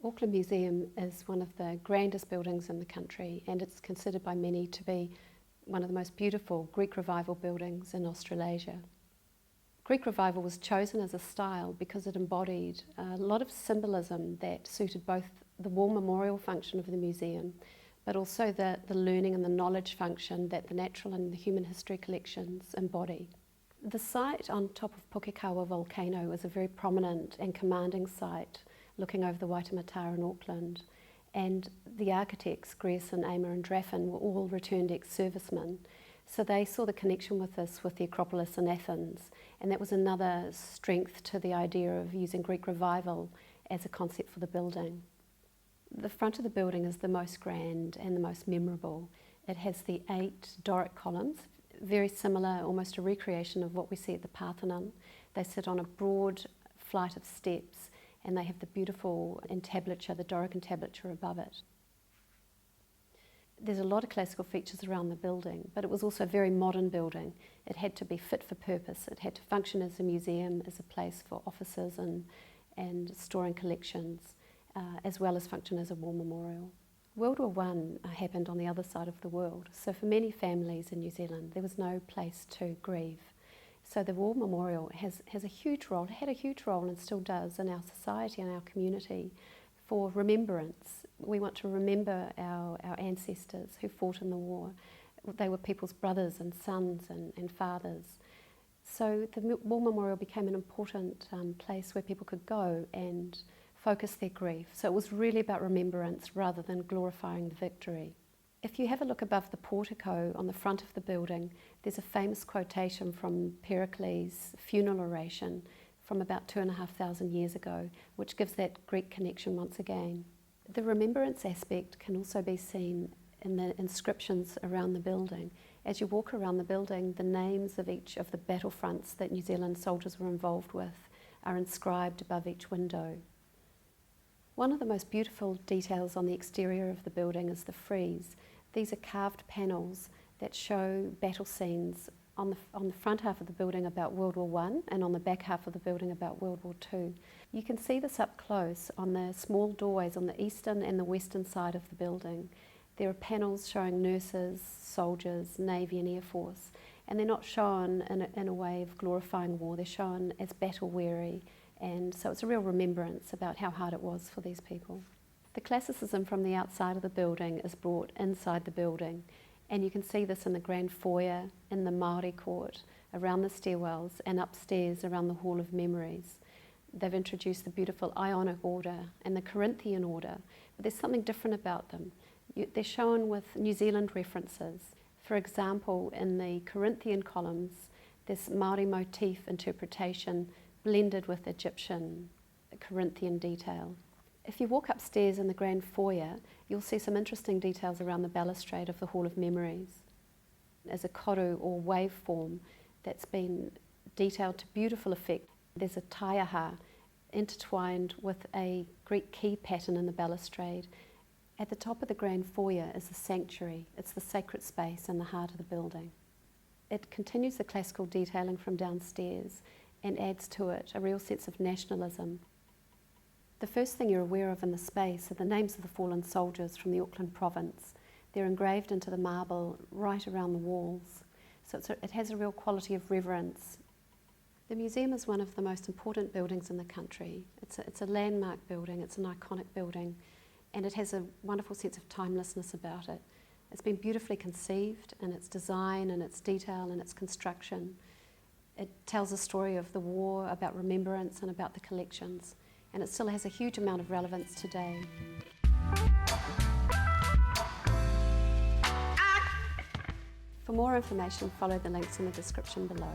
Auckland Museum is one of the grandest buildings in the country, and it's considered by many to be one of the most beautiful Greek Revival buildings in Australasia. Greek Revival was chosen as a style because it embodied a lot of symbolism that suited both the war memorial function of the museum, but also the learning and the knowledge function that the natural and the human history collections embody. The site on top of Pukekawa volcano is a very prominent and commanding site looking over the Waitemata in Auckland, and the architects, Grierson, Amer and Draffin, were all returned ex-servicemen. So they saw the connection with this with the Acropolis in Athens, and that was another strength to the idea of using Greek Revival as a concept for the building. The front of the building is the most grand and the most memorable. It has the 8 Doric columns, very similar, almost a recreation of what we see at the Parthenon. They sit on a broad flight of steps, and they have the beautiful entablature, the Doric entablature above it. There's a lot of classical features around the building, but it was also a very modern building. It had to be fit for purpose. It had to function as a museum, as a place for offices and storing collections, as well as function as a war memorial. World War I happened on the other side of the world, so for many families in New Zealand there was no place to grieve. So the War Memorial has a huge role, it had a huge role and still does in our society and our community for remembrance. We want to remember our ancestors who fought in the war. They were people's brothers and sons and fathers. So the War Memorial became an important place where people could go and focus their grief. So it was really about remembrance rather than glorifying the victory. If you have a look above the portico on the front of the building, there's a famous quotation from Pericles' funeral oration from about 2,500 years ago, which gives that Greek connection once again. The remembrance aspect can also be seen in the inscriptions around the building. As you walk around the building, the names of each of the battlefronts that New Zealand soldiers were involved with are inscribed above each window. One of the most beautiful details on the exterior of the building is the frieze. These are carved panels that show battle scenes on the front half of the building about World War I and on the back half of the building about World War II. You can see this up close on the small doorways on the eastern and the western side of the building. There are panels showing nurses, soldiers, Navy and Air Force, and they're not shown in a way of glorifying war, they're shown as battle weary, and so it's a real remembrance about how hard it was for these people. The classicism from the outside of the building is brought inside the building, and you can see this in the grand foyer, in the Māori court, around the stairwells and upstairs around the Hall of Memories. They've introduced the beautiful Ionic order and the Corinthian order, but there's something different about them. They're shown with New Zealand references. For example, in the Corinthian columns, this Māori motif interpretation blended with Egyptian Corinthian detail. If you walk upstairs in the grand foyer, you'll see some interesting details around the balustrade of the Hall of Memories. As a koru or waveform that's been detailed to beautiful effect. There's a taiaha intertwined with a Greek key pattern in the balustrade. At the top of the grand foyer is the sanctuary. It's the sacred space in the heart of the building. It continues the classical detailing from downstairs and adds to it a real sense of nationalism. The first thing you're aware of in the space are the names of the fallen soldiers from the Auckland province. They're engraved into the marble right around the walls, so it has a real quality of reverence. The museum is one of the most important buildings in the country. It's a landmark building, it's an iconic building, and it has a wonderful sense of timelessness about it. It's been beautifully conceived in its design and its detail and its construction. It tells a story of the war, about remembrance and about the collections, and it still has a huge amount of relevance today. For more information, follow the links in the description below.